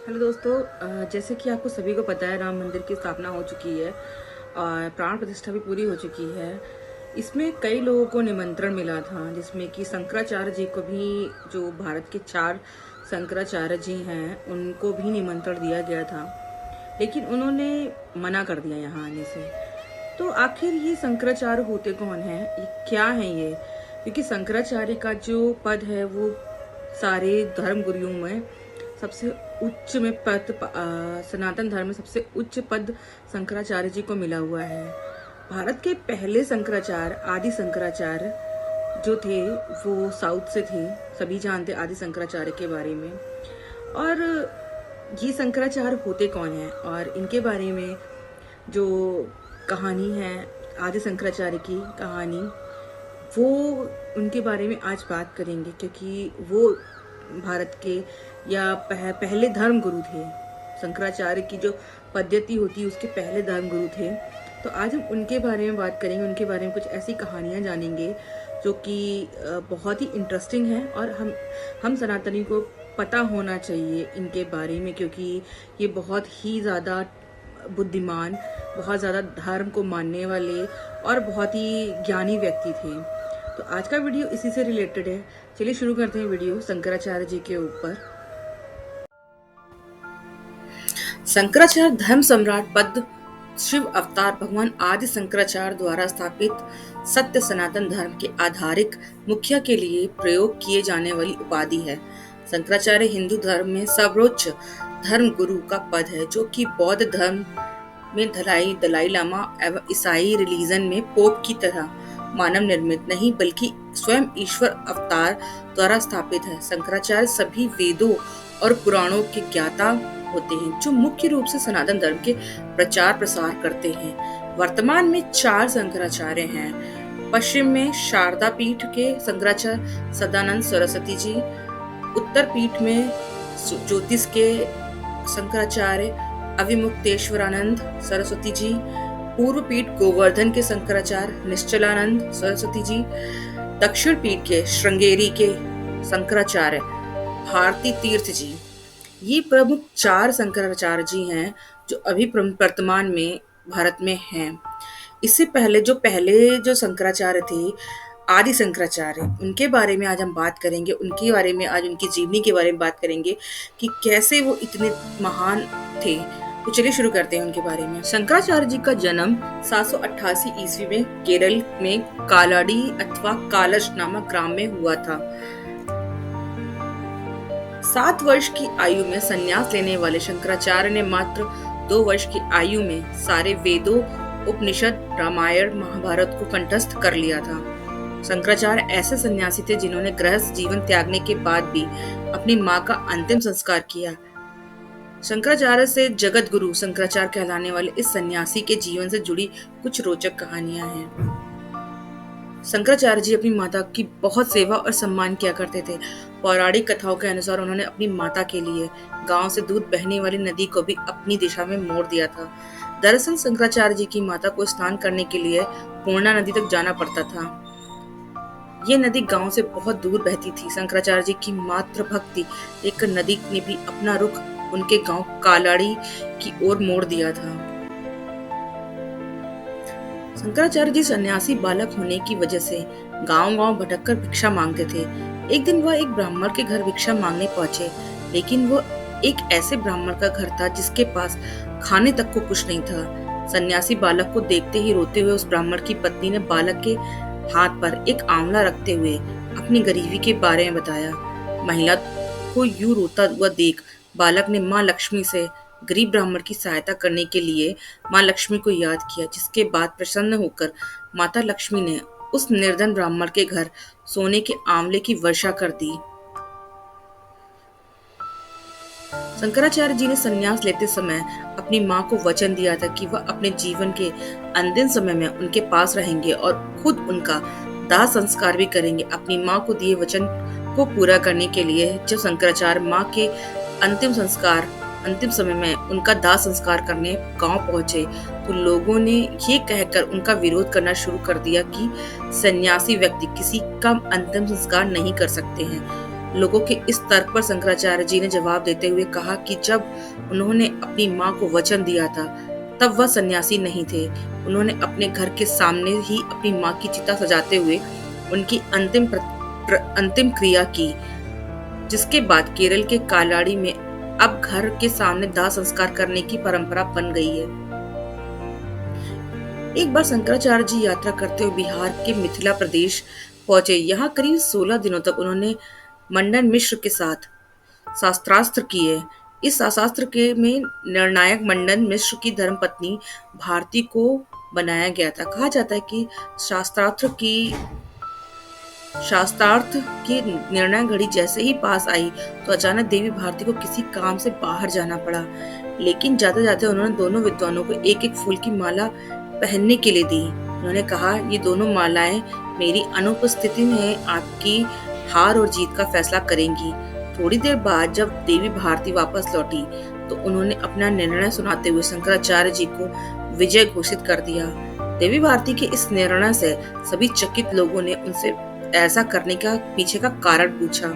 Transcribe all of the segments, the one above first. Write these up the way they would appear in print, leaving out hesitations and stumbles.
Hello दोस्तों, जैसे कि आपको सभी को पता है, राम मंदिर की स्थापना हो चुकी है और प्राण प्रतिष्ठा भी पूरी हो चुकी है। इसमें कई लोगों को निमंत्रण मिला था, जिसमें कि शंकराचार्य जी को भी, जो भारत के 4 शंकराचार्य जी हैं, उनको भी निमंत्रण दिया गया था, लेकिन उन्होंने मना कर दिया यहाँ आने से। तो आखिर ये शंकराचार्य होते कौन हैं, ये क्या है ये? क्योंकि शंकराचार्य का जो पद है वो सारे धर्म गुरुओं में सबसे उच्च में पद, सनातन धर्म में सबसे उच्च पद शंकराचार्य जी को मिला हुआ है। भारत के पहले शंकराचार्य, आदि शंकराचार्य जो थे, वो साउथ से थे। सभी जानते आदि शंकराचार्य के बारे में। और ये शंकराचार्य होते कौन हैं और इनके बारे में जो कहानी है, आदि शंकराचार्य की कहानी, वो उनके बारे में आज बात करेंगे, क्योंकि वो भारत के या पहले धर्म गुरु थे। शंकराचार्य की जो पद्धति होती है उसके पहले धर्म गुरु थे। तो आज हम उनके बारे में बात करेंगे, उनके बारे में कुछ ऐसी कहानियां जानेंगे जो कि बहुत ही इंटरेस्टिंग है और हम सनातनी को पता होना चाहिए इनके बारे में, क्योंकि ये बहुत ही ज़्यादा बुद्धिमान, बहुत ज़्यादा धर्म को मानने वाले और बहुत ही ज्ञानी व्यक्ति थे। तो आज का वीडियो इसी से रिलेटेड है। चलिए शुरू करते हैं वीडियो शंकराचार्य जी के ऊपर। शंकराचार्य धर्म सम्राट पद शिव अवतार भगवान आदि शंकराचार्य द्वारा स्थापित सत्य सनातन धर्म के आधारिक मुखिया के लिए प्रयोग किए जाने वाली उपाधि है। शंकराचार्य हिंदू धर्म में सर्वोच्च धर्म गुरु का पद है, जो कि बौद्ध धर्म में दलाई लामा एवं ईसाई रिलीजन में पोप की तरह मानव निर्मित नहीं, बल्कि स्वयं ईश्वर अवतार द्वारा स्थापित है। शंकराचार्य सभी वेदों और पुराणों के ज्ञाता होते हैं, जो मुख्य रूप से सनातन धर्म के प्रचार प्रसार करते हैं। वर्तमान में 4 शंकराचार्य हैं। पश्चिम में शारदा पीठ के शंकराचार्य सदानंद सरस्वती जी, उत्तर पीठ में ज्योतिष के शंकराचार्य अविमुक्तेश्वरानंद सरस्वती जी, पूर्व पीठ गोवर्धन के शंकराचार्य निश्चलानंद सरस्वती जी, दक्षिण पीठ के श्रृंगेरी के शंकराचार्य भारती तीर्थ जी। ये प्रमुख 4 शंकराचार्य जी हैं जो अभी वर्तमान में भारत में हैं। इससे पहले जो शंकराचार्य थे, आदि शंकराचार्य, उनके बारे में आज हम बात करेंगे। उनके बारे में आज, उनकी जीवनी के बारे में बात करेंगे कि कैसे वो इतने महान थे। तो चलिए शुरू करते हैं उनके बारे में। शंकराचार्य जी का जन्म 788 ईस्वी में केरल में कालाडी अथवा कालश नामक ग्राम में हुआ था। 7 वर्ष की आयु में संन्यास लेने वाले शंकराचार्य ने मात्र 2 वर्ष की आयु में सारे वेदों, उपनिषद, रामायण, महाभारत को कंठस्थ कर लिया था। शंकराचार्य ऐसे सन्यासी थे जिन्होंने गृहस्थ जीवन त्यागने के बाद भी अपनी मां का अंतिम संस्कार किया। शंकराचार्य से जगत गुरु शंकराचार्य कहलाने वाले इस सन्यासी के जीवन से जुड़ी कुछ रोचक कहानियां हैं। शंकराचार्य जी अपनी माता की बहुत सेवा और सम्मान किया करते थे। पौराणिक कथाओं के अनुसार उन्होंने अपनी माता के लिए गांव से दूध बहने वाली नदी को भी अपनी दिशा में मोड़ दिया था। दरअसल शंकराचार्य जी की माता को स्नान करने के लिए पूर्णा नदी तक जाना पड़ता था। ये नदी गांव से बहुत दूर बहती थी। शंकराचार्य जी की मात्र भक्ति देखकर नदी ने भी अपना रुख उनके गांव कालाड़ी की ओर मोड़ दिया था। शंकराचार्य जी सन्यासी बालक होने की वजह से गांव-गांव भटककर भिक्षा मांगते थे। एक दिन वह एक ब्राह्मण के घर भिक्षा मांगने पहुंचे, लेकिन वो एक ऐसे ब्राह्मण का घर था जिसके पास खाने तक को कुछ नहीं था। सन्यासी बालक को देखते ही रोते हुए उस ब्राह्मण की पत्नी ने बालक के हाथ पर एक आंवला रखते हुए अपनी गरीबी के बारे में बताया। महिला को यूं रोता हुआ देख बालक ने माँ लक्ष्मी से गरीब ब्राह्मण की सहायता करने के लिए माँ लक्ष्मी को याद किया, जिसके बाद प्रसन्न होकर माता लक्ष्मी ने उस निर्धन ब्राह्मण के घर सोने के आंवले की वर्षा कर दी। शंकराचार्य जी ने संन्यास लेते समय अपनी माँ को वचन दिया था कि वह अपने जीवन के अंतिम समय में उनके पास रहेंगे और खुद उनका दाह संस्कार भी करेंगे। अपनी माँ को दिए वचन को पूरा करने के लिए जब शंकराचार्य माँ के अंतिम समय में उनका दाह संस्कार करने गांव पहुंचे, तो लोगों ने ये कहकर उनका विरोध करना शुरू कर दिया कि सन्यासी व्यक्ति किसी का अंतिम संस्कार नहीं कर सकते हैं। लोगों के इस तर्क पर शंकराचार्य जी ने जवाब देते हुए कहा कि जब उन्होंने अपनी माँ को वचन दिया था तब वह सन्यासी नहीं थे। उन्होंने अपने घर के सामने ही अपनी माँ की चिता सजाते हुए उनकी अंतिम क्रिया की, जिसके बाद केरल के कालाड़ी में अब घर के सामने दाह संस्कार करने की परंपरा बन गई है। एक बार शंकराचार्य जी यात्रा करते हुए बिहार के मिथिला प्रदेश पहुंचे। यहाँ करीब 16 दिनों तक उन्होंने मंडन मिश्र के साथ शास्त्रास्त्र किए। इस शास्त्रास्त्र के में निर्णायक मंडन मिश्र की धर्मपत्नी भारती को बनाया गया था। कहा जाता है कि शास्त्रार्थ की निर्णय घड़ी जैसे ही पास आई तो अचानक देवी भारती को किसी काम से बाहर जाना पड़ा, लेकिन जाते जाते उन्होंने दोनों विद्वानों को एक एक फूल की माला पहनने के लिए दी। उन्होंने कहा, ये दोनों मालाएं मेरी अनुपस्थिति में आपकी हार और जीत का फैसला करेंगी। थोड़ी देर बाद जब देवी भारती वापस लौटी तो उन्होंने अपना निर्णय सुनाते हुए शंकराचार्य जी को विजय घोषित कर दिया। देवी भारती के इस निर्णय से सभी चकित लोगों ने उनसे ऐसा करने का पीछे का कारण पूछा।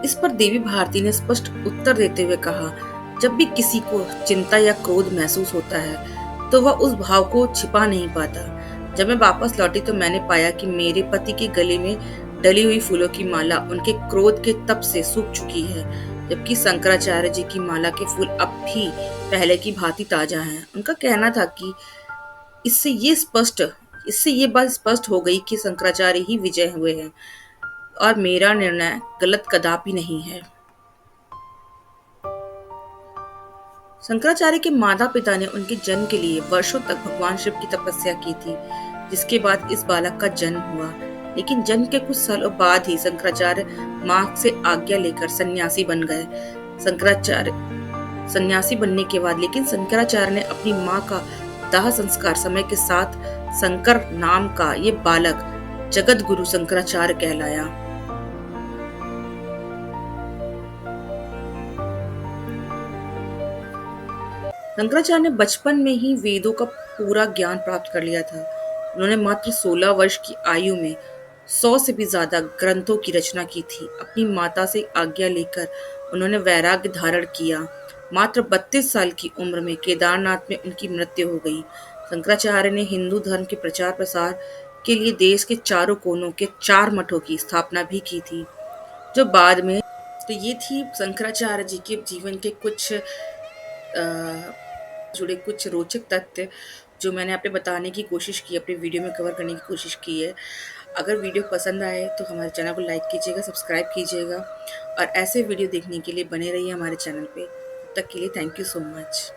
इस पर देवी भारती ने स्पष्ट उत्तर देते हुए कहा, जब भी किसी को चिंता या क्रोध महसूस होता है तो वह उस भाव को छिपा नहीं पाता। जब मैं वापस लौटी तो मैंने पाया कि मेरे पति के गले में डली हुई फूलों की माला उनके क्रोध के तप से सूख चुकी है, जबकि शंकराचार्य जी की माला के फूल अब भी पहले की भांति ताजा हैं। उनका कहना था कि इससे ये बात स्पष्ट हो गई कि शंकराचार्य ही विजय हुए हैं और मेरा निर्णय गलत कदापि नहीं है। शंकराचार्य के माता पिता ने उनके जन्म के लिए वर्षों तक भगवान शिव की तपस्या की थी, जिसके बाद इस बालक का जन्म हुआ। लेकिन जन्म के कुछ सालों बाद ही शंकराचार्य मां से आज्ञा लेकर सन्यासी बन गए। सन्यासी बनने के बाद लेकिन शंकराचार्य ने अपनी मां का दाह संस्कार समय के साथ शंकर नाम का ये बालक जगत गुरु शंकराचार्य कहलाया। शंकराचार्य ने बचपन में ही वेदों का पूरा ज्ञान प्राप्त कर लिया था। उन्होंने मात्र 16 वर्ष की आयु में 100 से भी ज्यादा ग्रंथों की रचना की थी। अपनी माता से आज्ञा लेकर उन्होंने वैराग्य धारण किया। मात्र 32 साल की उम्र में केदारनाथ में उनकी मृत्यु हो गई। शंकराचार्य ने हिंदू धर्म के प्रचार प्रसार के लिए देश के चारों कोनों के 4 मठों की स्थापना भी की थी, जो बाद में तो ये थी शंकराचार्य जी के जीवन के कुछ जुड़े कुछ रोचक तथ्य जो मैंने आपको बताने की कोशिश की, अपने वीडियो में कवर करने की कोशिश की है। अगर वीडियो पसंद आए तो हमारे चैनल को लाइक कीजिएगा, सब्सक्राइब कीजिएगा और ऐसे वीडियो देखने के लिए बने रहिए हमारे चैनल पे। तब तक के लिए थैंक यू सो मच।